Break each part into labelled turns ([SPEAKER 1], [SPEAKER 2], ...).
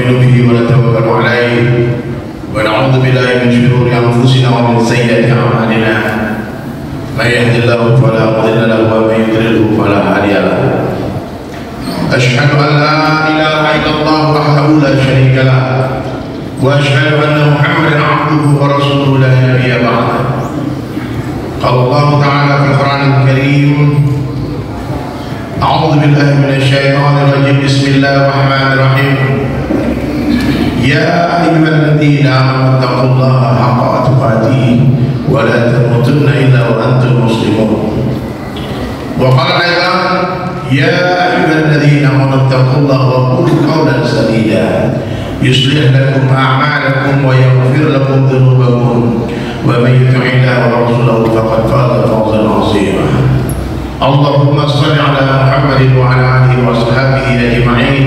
[SPEAKER 1] نؤمن به ونتوكل عليه ونعوذ بالله من شرور أنفسنا ومن سيئات أعمالنا من يهد الله فلا مضل له ومن يضلل فلا هادي له أشهد أن لا إله إلا الله وحده لا شريك له وأشهد أن محمدا عبده ورسوله لا نبي بعده. قال الله تعالى في القرآن الكريم: أعوذ بالله من الشيطان الرجيم بسم الله الرحمن الرحيم يا أيها الذين آمنوا اتقوا الله حق تقاته ولا تموتن إلا وأنتم مسلمون. وقال أيضا: يا أيها الذين آمنوا اتقوا الله وقولوا قولا سديدا يصلح لكم أعمالكم ويغفر لكم ذنوبكم ومن يطع الله ورسوله فقد فاز فوزا عظيما. اللهم صل على محمد وعلى آله وصحبه أجمعين.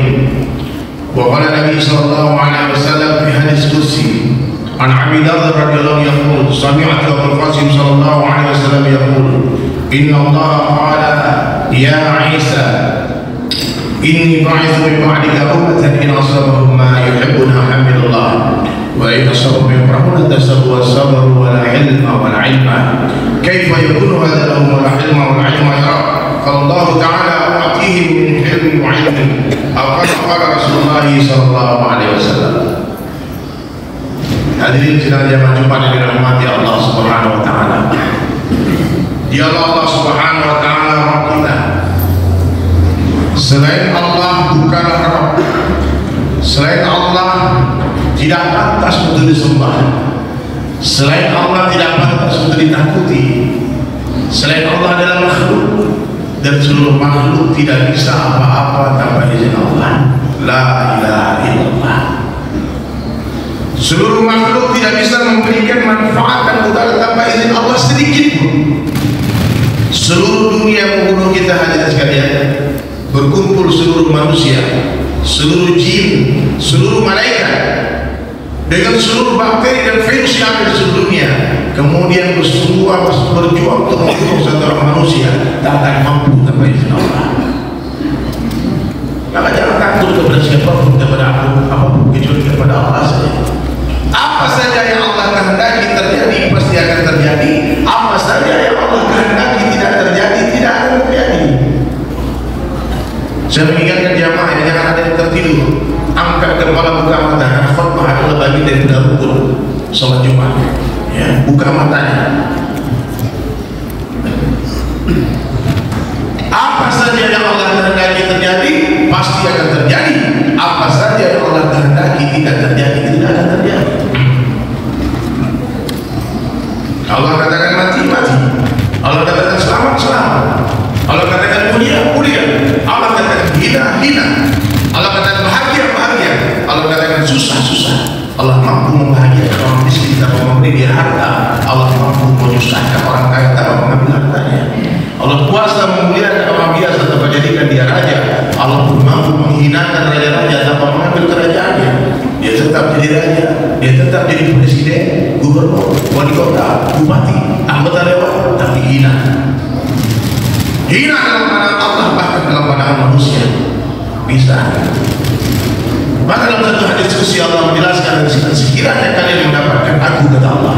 [SPEAKER 1] وقال النبي صلى الله عليه وسلم في حديث قدسي عن أبي ذر رضي الله عنه يقول: سمعت أبا القاسم صلى الله عليه وسلم يقول: إن الله قال يا عيسى إني باعث من بعدك أمة إن أصابهم ما يحبون حمد الله وإن أصابهم يكرهون التسبوا والصبر ولا علم ولا علم. كيف يكون هذا لهم ولا علم ولا علم يرى؟ قال الله تعالى: أعطيهم من علم وعلم أو قال رسول الله صلى الله عليه وسلم. Hadirin sekalian jemaah Jumat yang dirahmati Allah Subhanahu wa taala. Dialah Allah Subhanahu wa taala Rabb kita. Selain Allah bukanlah Rabb. Selain Allah tidak pantas untuk disembah. Selain Allah tidak pantas untuk ditakuti. Selain Allah adalah makhluk, dan seluruh makhluk tidak bisa apa-apa tanpa izin Allah. La ilaha illallah. Seluruh makhluk tidak bisa memberikan manfaat dan mudarat tanpa izin Allah sedikit pun. Seluruh dunia membunuh kita hadirin sekalian. Berkumpul seluruh manusia, seluruh jin, seluruh malaikat dengan seluruh bakteri dan virus yang ada di seluruh dunia, kemudian berjuang untuk membunuh satu orang manusia, tak akan mampu tanpa izin Allah. Maka jangan takut kepada siapapun, kepada apapun kecuali kepada Allah saja. Apa saja yang Allah kehendaki terjadi pasti akan terjadi. Apa saja yang Allah kehendaki tidak terjadi tidak akan terjadi. Saya mengingatkan jamaah yang jangan ada yang tertidur. Angkat kepala, buka mata. Karena khutbah adalah bagian dari rukun salat Jumat. Ya, buka matanya. Apa saja yang Allah kehendaki terjadi pasti akan terjadi. Apa saja yang Allah kehendaki tidak terjadi tidak akan terjadi. Allah katakan mati, mati. Allah katakan selamat, selamat. Allah katakan mulia, mulia. Allah katakan hina, hina. Allah katakan bahagia, bahagia. Allah katakan susah, susah. Allah mampu membahagiakan orang miskin tanpa memberi dia harta. Allah mampu menyusahkan orang kaya tanpa mengambil hartanya. Allah kuasa memuliakan orang biasa tanpa jadikan dia raja. Allah pun mampu menghinakan raja-raja tanpa mengambil kerajaannya. Dia tetap jadi raja, dia tetap jadi presiden, gubernur, wali kota, bupati, anggota dewan, tapi hina. Hina dalam pandangan Allah, bahkan dalam pandangan manusia bisa. Maka dalam satu hadis qudsi Allah menjelaskan, sekiranya kalian mendapatkan aku, kata Allah,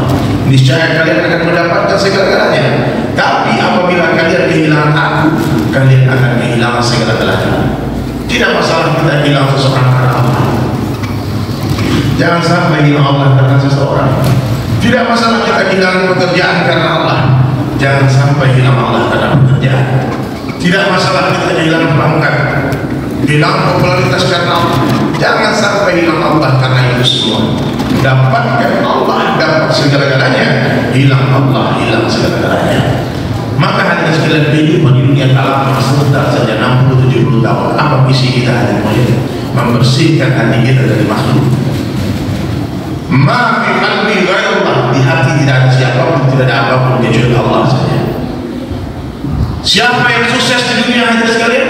[SPEAKER 1] niscaya kalian akan mendapatkan segala-galanya. Tapi apabila kalian kehilangan aku, kalian akan kehilangan segala-galanya. Tidak masalah kita hilang seseorang karena Allah. Jangan sampai hilang Allah karena seseorang. Tidak masalah kita kehilangan pekerjaan karena Allah. Jangan sampai hilang Allah karena pekerjaan. Tidak masalah kita kehilangan pangkat, hilang popularitas karena Allah. Jangan sampai hilang Allah karena itu semua. Dapatkan Allah, dapat segala-galanya. Hilang Allah, hilang segala-galanya. Maka hadirin sekalian, kehidupan di dunia alam sebentar saja, 60-70 tahun. Apa misi kita hadirin sekalian? Membersihkan hati kita dari makhluk. Ma fi qalbi ghairullah, di hati tidak ada siapapun, tidak ada apapun kecuali Allah saja. Siapa yang sukses di dunia hadirin sekalian?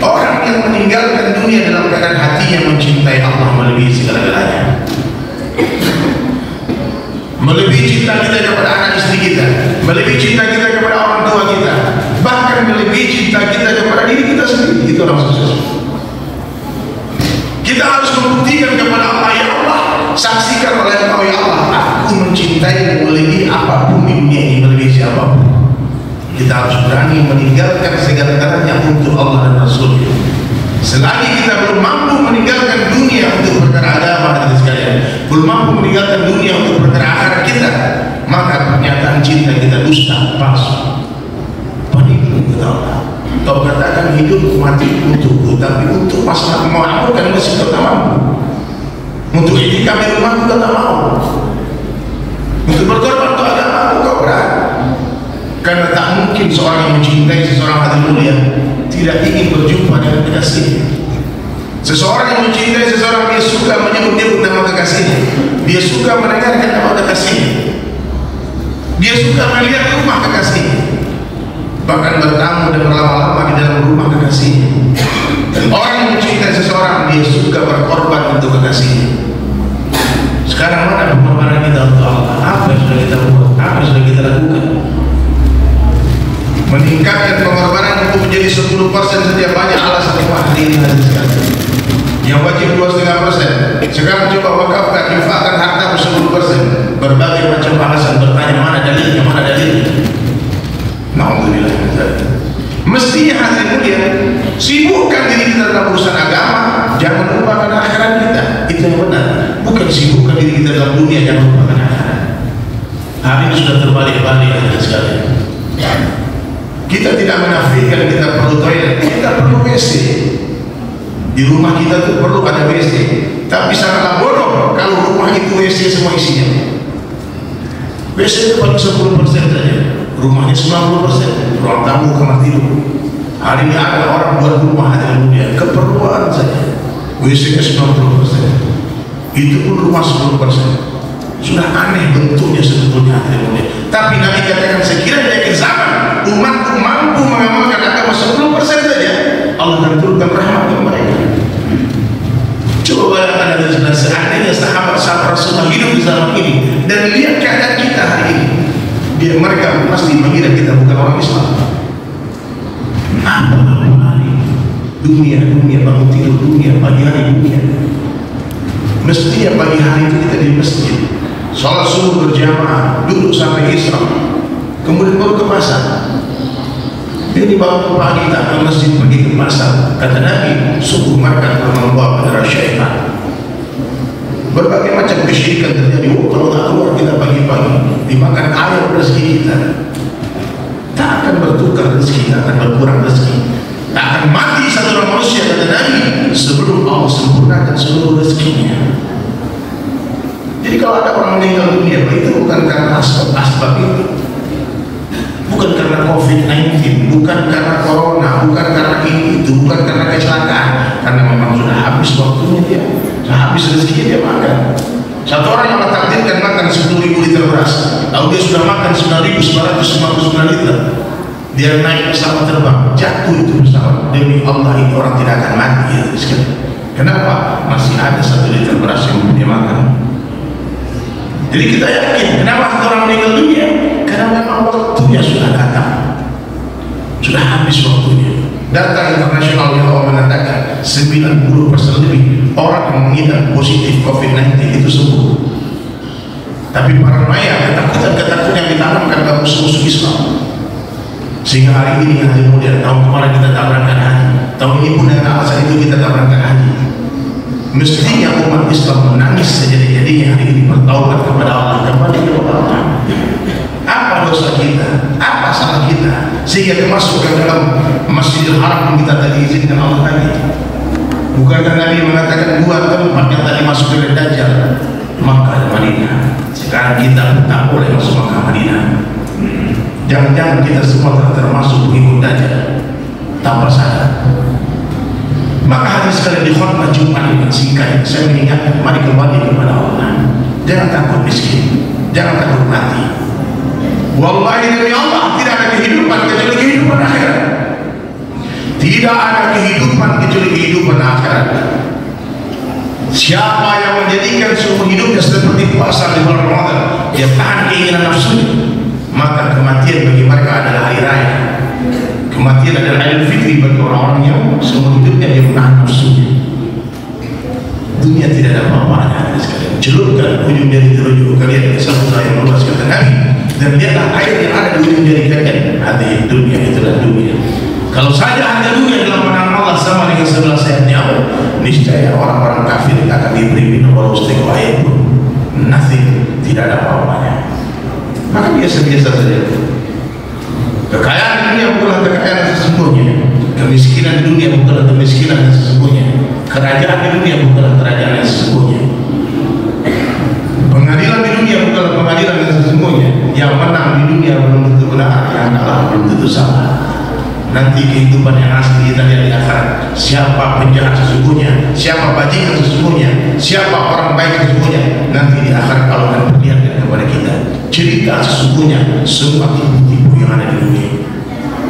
[SPEAKER 1] Orang yang meninggalkan dunia dalam keadaan hatinya mencintai Allah melebihi segala-galanya. Melebihi cinta kita kepada anak istri kita, melebihi cinta kita kepada orang tua kita, bahkan melebihi cinta kita kepada diri kita sendiri. Itu orang sukses. Kita harus membuktikan kepada Allah, ya Allah, saksikan oleh Engkau ya Allah, aku mencintai melebihi apapun di dunia ini, melebihi siapapun. Kita harus berani meninggalkan segala-galanya untuk Allah dan Rasul. Selagi kita belum mampu meninggalkan dunia untuk perkara agama dan sekalian, belum mampu meninggalkan dunia untuk perkara akhirat kita, maka pernyataan cinta kita dusta, palsu. Penipu kita Allah. Kau katakan hidup mati untukku, tapi untuk masalah mau kan masih kau tak mampu. Untuk itikaf di rumah kau tak mau. Untuk berkorban untuk agama kau berat. Karena tak mungkin seorang yang mencintai seseorang hati mulia tidak ingin berjumpa dengan kekasihnya. Seseorang yang mencintai seseorang, dia suka menyebut nama kekasihnya, dia suka mendengarkan nama kekasihnya, dia suka melihat rumah kekasihnya, bahkan bertamu dan berlama-lama di dalam rumah kekasihnya. Dan orang yang mencintai seseorang, dia suka berkorban untuk kekasihnya. Sekarang mana pengorbanan kita untuk Allah? Apa yang sudah kita buat? Apa yang sudah kita lakukan? Meningkatkan pengorbanan untuk menjadi 10% setiap banyak alasan hari ini sekali. Yang wajib 2,5%. Sekarang coba wakafkan, infakkan harta 10%. Berbagai macam alasan, bertanya mana dalilnya, mana dalilnya. Alhamdulillah. Mestinya hati mulia, sibukkan diri kita dalam urusan agama, jangan lupakan akhirat kita. Itu yang benar. Bukan sibukkan diri kita dalam dunia, jangan lupakan akhirat. Hari ini sudah terbalik-balik sekali. Kita tidak menafikan kita perlu toilet, kita perlu WC. Di rumah kita tuh perlu ada WC. Tapi sangatlah bodoh kalau rumah itu WC semua isinya. WC itu paling 10% saja, rumahnya 90%, ruang tamu, kamar tidur. Hari ini ada orang buat rumah ada dunia keperluan saja, WC-nya 90%. Itu pun rumah 10%. Sudah aneh bentuknya sebetulnya hati mulia. Tapi Nabi katakan sekiranya akhir zaman umatku mampu mengamalkan agama 10% saja, Allah akan turunkan rahmat kepada mereka. Coba bayangkan ada seandainya sahabat-sahabat Rasulullah hidup di zaman ini dan lihat keadaan kita hari ini, mereka pasti mengira kita bukan orang Islam. Apa hari dunia bangun tidur, dunia pagi hari dunia. Mestinya pagi hari itu kita di masjid, sholat subuh berjamaah, duduk sampai isya, kemudian baru ke pasar. Ini baru pagi tak ke masjid, pergi ke pasar. Kata Nabi, subuh mereka membawa bendera syaitan. Berbagai macam kesyirikan terjadi. Kalau tak keluar kita pagi-pagi, dimakan ayam rezeki kita. Tak akan bertukar rezeki, tak akan berkurang rezeki. Tak akan mati satu orang manusia, kata Nabi, sebelum Allah sempurnakan seluruh rezekinya. Jadi kalau ada orang meninggal dunia, itu bukan karena asbab itu, bukan karena COVID-19, bukan karena corona, bukan karena ini itu, bukan karena kecelakaan, karena memang sudah habis waktunya dia, sudah habis rezekinya dia makan. Satu orang yang takdirkan makan 10.000 liter beras, lalu dia sudah makan 9.959 liter, dia naik pesawat terbang, jatuh itu pesawat, demi Allah itu orang tidak akan mati ya, sekali. Kenapa? Masih ada 1 liter beras yang dia makan. Jadi kita yakin, kenapa orang meninggal dunia? Karena memang waktunya sudah datang, sudah habis waktunya. Data internasional yang mengatakan 90% lebih orang yang mengidap positif COVID-19 itu sembuh. Tapi paranoia, ketakutan yang ditanamkan dalam musuh-musuh Islam, sehingga hari ini hari mulia, tahun kemarin kita tak berangkat haji, tahun ini pun dengan alasan itu kita tak berangkat haji. Mestinya umat Islam menangis sejadi-jadinya hari ini, bertaubat kepada Allah, kembali kepada Allah. Apa dosa kita? Apa salah kita? Sehingga masuk ke dalam Masjidil Haram yang kita tadi izinkan Allah tadi. Bukankah Nabi mengatakan 2 tempat yang tadi masuk ke Dajjal, Makkah dan Madinah. Sekarang kita tak boleh masuk Makkah Madinah. Jangan-jangan kita semua termasuk pengikut Dajjal tanpa sadar. Maka hadis sekali di khutbah Jumat ini singkat, saya mengingatkan, mari kembali kepada Allah. Jangan takut miskin, jangan takut mati. Wallahi demi Allah, tidak ada kehidupan kecuali kehidupan akhirat. Tidak ada kehidupan kecuali kehidupan akhirat. Siapa yang menjadikan seumur hidupnya seperti puasa di bulan Ramadan, dia tahan keinginan nafsunya, maka kematian bagi mereka adalah hari raya. Kematian adalah Idul Fitri bagi orang-orang yang seumur hidupnya dia menahan nafsunya. dunia tidak ada apa-apanya sekalian. Celupkan ujung jari telunjuk kalian ke samudra yang luas kata Nabi, dan lihatlah air yang ada di ujung jari kalian. Hati dunia, itulah dunia. Kalau saja harga dunia dalam pandangan Allah sama dengan sebelah sayap nyamuk, niscaya orang-orang kafir akan diberi minum walau seteguk air pun. Nothing, tidak ada apa-apanya. Maka biasa-biasa saja. Kekayaan dunia bukanlah kekayaan yang sesungguhnya. Kemiskinan di dunia bukanlah kemiskinan yang sesungguhnya. Kerajaan di dunia bukanlah kerajaan yang sesungguhnya. Pengadilan di dunia bukanlah pengadilan yang sesungguhnya. Yang menang di dunia belum tentu benar, yang kalah belum tentu salah. Nanti kehidupan yang asli kita lihat di akhirat. Siapa penjahat sesungguhnya, siapa bajingan sesungguhnya, siapa orang baik sesungguhnya. Nanti di akhirat Allah akan perlihatkan kepada kita cerita sesungguhnya semua tipu-tipu yang ada di dunia.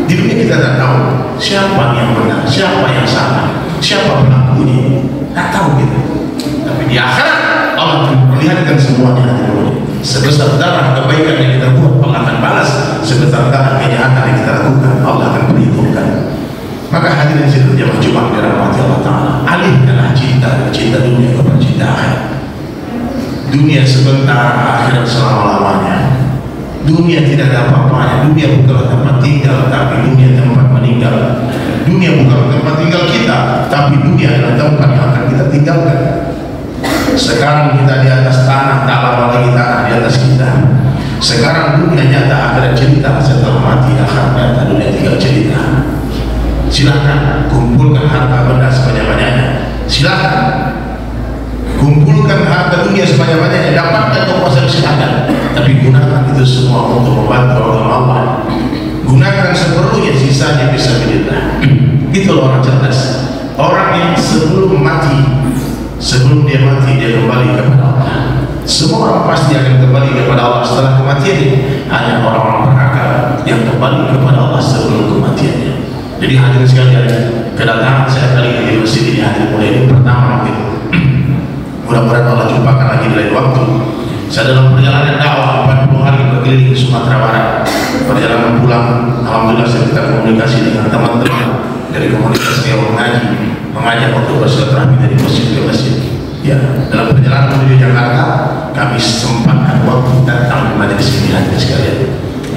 [SPEAKER 1] Di dunia kita tak tahu siapa yang benar, siapa yang salah, siapa pelakunya, tak tahu kita. Tapi di akhirat Allah akan perlihatkan semuanya di dunia. Sebesar darah kebaikan yang kita buat, Allah akan balas. Sebesar darah kejahatan yang kita lakukan, Allah akan perhitungkan. Maka hadirin sekalian jemaah Jumat dirahmati Allah Ta'ala, alihkanlah cinta dunia kepada cinta akhirat. Dunia sebentar, akhirat selama-lamanya. Dunia tidak ada apa-apanya. Dunia bukanlah tempat tinggal, tapi dunia tempat meninggal. Dunia bukanlah tempat tinggal kita, tapi dunia adalah tempat yang akan kita tinggalkan. Sekarang kita di atas tanah, tak lama lagi tanah di atas kita. Sekarang dunia nyata, akhirat cerita. Setelah mati, akhirat nyata, dunia tinggal cerita. Silakan kumpulkan harta benda sebanyak-banyaknya. Silakan kumpulkan harta dunia sebanyak-banyaknya. Dapatkan kekuasaan, silakan. Tapi gunakan itu semua untuk membantu agama Allah. Gunakan seperlunya, sisanya bisa bilillah. Itulah orang cerdas. Orang yang sebelum dia mati dia kembali kepada Allah. Semua orang pasti akan kembali kepada Allah setelah kematiannya. Hanya orang-orang berakal yang kembali kepada Allah sebelum kematiannya. Jadi hadirin sekalian, kedatangan saya kali ini di masjid ini hadir mulai ini pertama mungkin. Mudah-mudahan Allah jumpakan lagi di lain waktu. Saya dalam perjalanan dakwah 40 hari berkeliling Sumatera Barat. Perjalanan pulang, alhamdulillah saya kita komunikasi dengan teman-teman dari komunitas yang mengajak untuk bersilaturahmi dari masjid ke masjid. Ya, dalam perjalanan menuju Jakarta, kami sempatkan waktu datang ke majelis ini hadirin sekalian.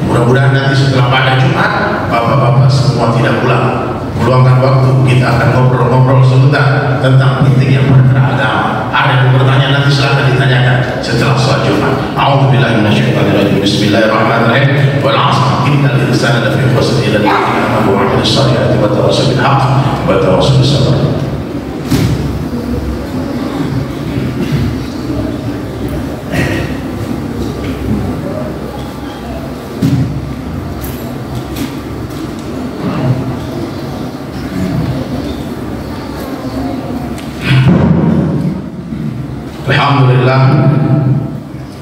[SPEAKER 1] Mudah-mudahan nanti setelah pada Jumat, bapak-bapak semua tidak pulang. Meluangkan waktu, kita akan ngobrol-ngobrol sebentar tentang pentingnya perkara agama. Ada yang bertanya nanti silahkan ditanyakan setelah sholat Jumat. A'udzubillahi minasyaitonirrajim. Bismillahirrahmanirrahim. Wal 'asr innal insana lafi khusr illa alladziina aamanu wa 'amilus shalihati wa tawassaw bil haqq wa tawassaw bis sabr.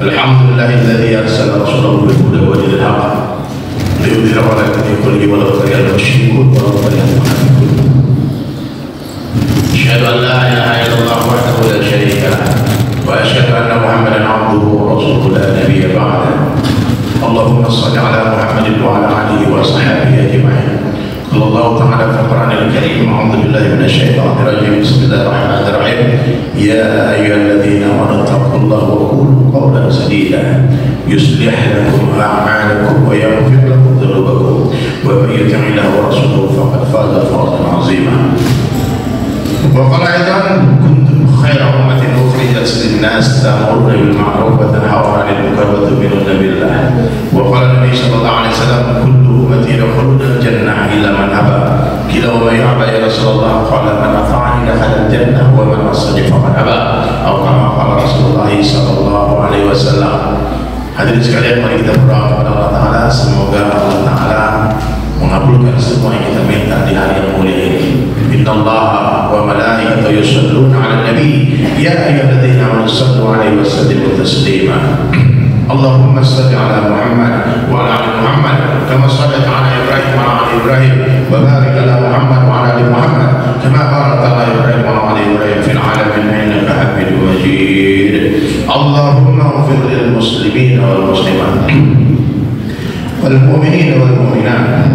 [SPEAKER 1] Alhamdulillahilladzi arsala rasulahu bil huda wa dinil haqq liyudhhirahu 'ala ad-dini kullihi wa law kariha al-mushrikuun wa law kariha al-munafiqun. Asyhadu an la ilaha illallah wahdahu la syarika lah wa asyhadu anna Muhammadan 'abduhu wa rasuluhu la nabiyya ba'dahu. Allahumma shalli 'ala Muhammadin wa 'ala alihi wa sahbihi ajma'in. Qala Allah ta'ala fil Qur'anil Karim, a'udzu billahi minasyaitonir rajim. Bismillahirrahmanirrahim. Ya ayyuhalladzina amanu taqullaha wa qulu qawlan sadida yuslih lakum a'malakum wa yaghfir lakum dhunubakum wa may yuti'illaha wa rasulahu faqad faza fawzan 'azima. Wa qala aidan kuntum khayra ummatin ukhrijat lin-nas ta'muruna bil ma'ruf wa tanhauna 'anil munkar wa tu'minuna billah. Wa qala Nabi sallallahu alaihi wasallam kullu ummati yadkhuluna al-jannah illa man aba. Qila wa man ya'ba ya Rasulullah? Qala man ata'ani dakhala al-jannah wa man 'asani faqad aba. Atau kama qala Rasulullah sallallahu alaihi wasallam. Hadirin sekalian, mari kita berdoa kepada Allah Ta'ala. Semoga Allah Ta'ala mengabulkan semua yang kita minta di hari yang mulia ini. Innallaha wa malaikatahu yusholluna 'alan nabi ya ayyuhalladzina amanu shallu 'alaihi wa sallimu taslima. Allahumma shalli 'ala Muhammad wa 'ala ali Muhammad kama shallaita 'ala Ibrahim wa 'ala ali Ibrahim wa barik 'ala Muhammad wa 'ala ali Muhammad kama barakta 'ala Ibrahim wa 'ala ali Ibrahim fil 'alamin innaka Hamidum Majid. Allahumma ighfir lil muslimin wal muslimat wal mu'minin wal mu'minat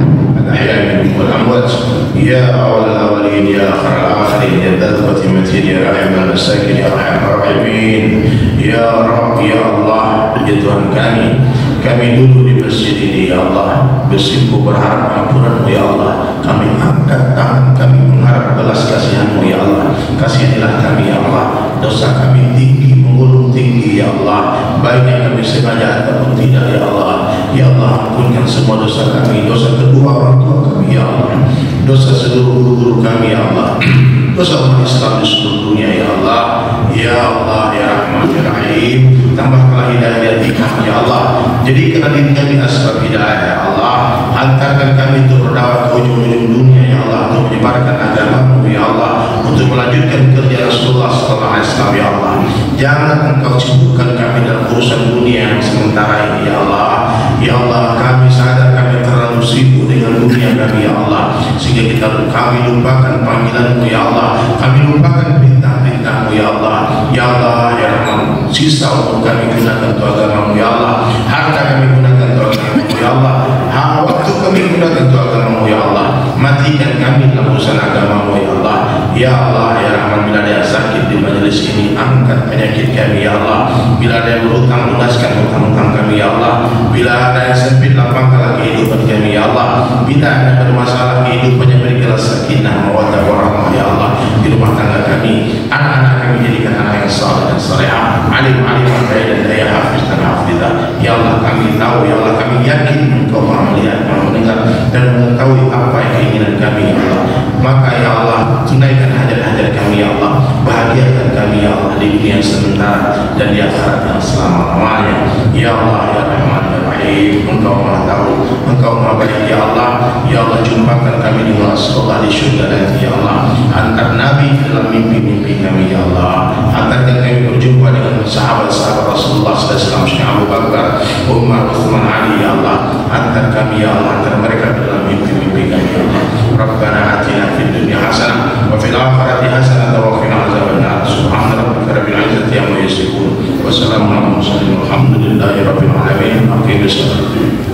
[SPEAKER 1] الأحياء منهم والأموات يا أول الأولين يا آخر الآخرين يا ذا القوة المتين يا رحم المساكين يا أرحم الراحمين يا رب يا Allah. Ya Tuhan kami dulu di masjid ini ya Allah bersimpuh berharap ampunan-Mu ya Allah. Kami angkat tangan kami mengharap belas kasihan-Mu ya Allah. Kasihanilah kami ya Allah. Dosa kami tinggi mengulung tinggi ya Allah, baik yang kami sengaja ataupun tidak ya Allah. Ya Allah, ampunkan semua dosa kami, dosa kedua orang tua kami ya Allah, dosa seluruh guru-guru kami ya Allah, dosa umat Islam di seluruh dunia ya Allah. Ya Allah ya Rahman ya Rahim, tambahkanlah hidayah di kami ya Allah. Jadikan diri kami asbab hidayah ya Allah. Hantarkan kami untuk berdakwah ke ujung-ujung dunia ya Allah, untuk menyebarkan agama-Mu ya Allah, untuk melanjutkan kerja Rasulullah SAW ya Allah. Jangan Engkau sibukkan kami dalam urusan dunia yang sementara ini ya Allah. Ya Allah, kami sadar kami terlalu sibuk dengan dunia kami ya Allah, sehingga kami lupakan panggilan-Mu ya Allah, kami lupakan perintah-perintah-Mu ya Allah. Ya Allah ya Rahman, sisa untuk kami gunakan untuk agama-Mu ya Allah, harta kami gunakan untuk agama-Mu ya Allah, waktu kami gunakan untuk agama-Mu ya Allah. Matikan kami dalam urusan agama-Mu ya Allah. Ya Allah ya Rahman, bila ada yang sakit di majelis ini, angkat penyakit kami ya Allah. Bila ada yang berhutang, lunaskan hutang-hutang kami ya Allah. Bila ada yang sempit, lapangkanlah kehidupan kami ya Allah. Bila ada yang bermasalah kehidupannya, berikanlah sakinah mawaddah warahmah ya Allah di rumah tangga kami. Anak-anak kami jadikan anak yang saleh dan salehah, alim-alim dan daya hafiz dan hafizah ya Allah. Kami tahu ya Allah, kami yakin Engkau Maha melihat, Maha mendengar dan mengetahui apa yang keinginan kami ya Allah. Maka ya Allah, tunaikan hajat-hajat kami ya Allah, bahagiakan kami ya Allah di dunia sementara dan di akhirat yang selama-lamanya ya Allah ya Rahman ya Rahim. Engkau Maha tahu, Engkau Maha baik ya Allah. Ya Allah, jumpakan kami dengan Rasulullah di syurga nanti ya Allah. Antar Nabi dalam mimpi-mimpi kami ya Allah. Antarkan kami berjumpa dengan sahabat-sahabat Rasulullah SAW, Syekh Abu Bakar, Umar, Uthman, Ali ya Allah. Antar kami ya Allah, antar mereka dalam mimpi-mimpi kami ya Allah. Rabbana atina fid dunya hasanah wa fil akhirati hasanah wa qina azabannar. Subhana rabbika rabbil izzati amma yasifun wa salamun alal mursalin walhamdulillahi rabbil alamin. Aqimus salat.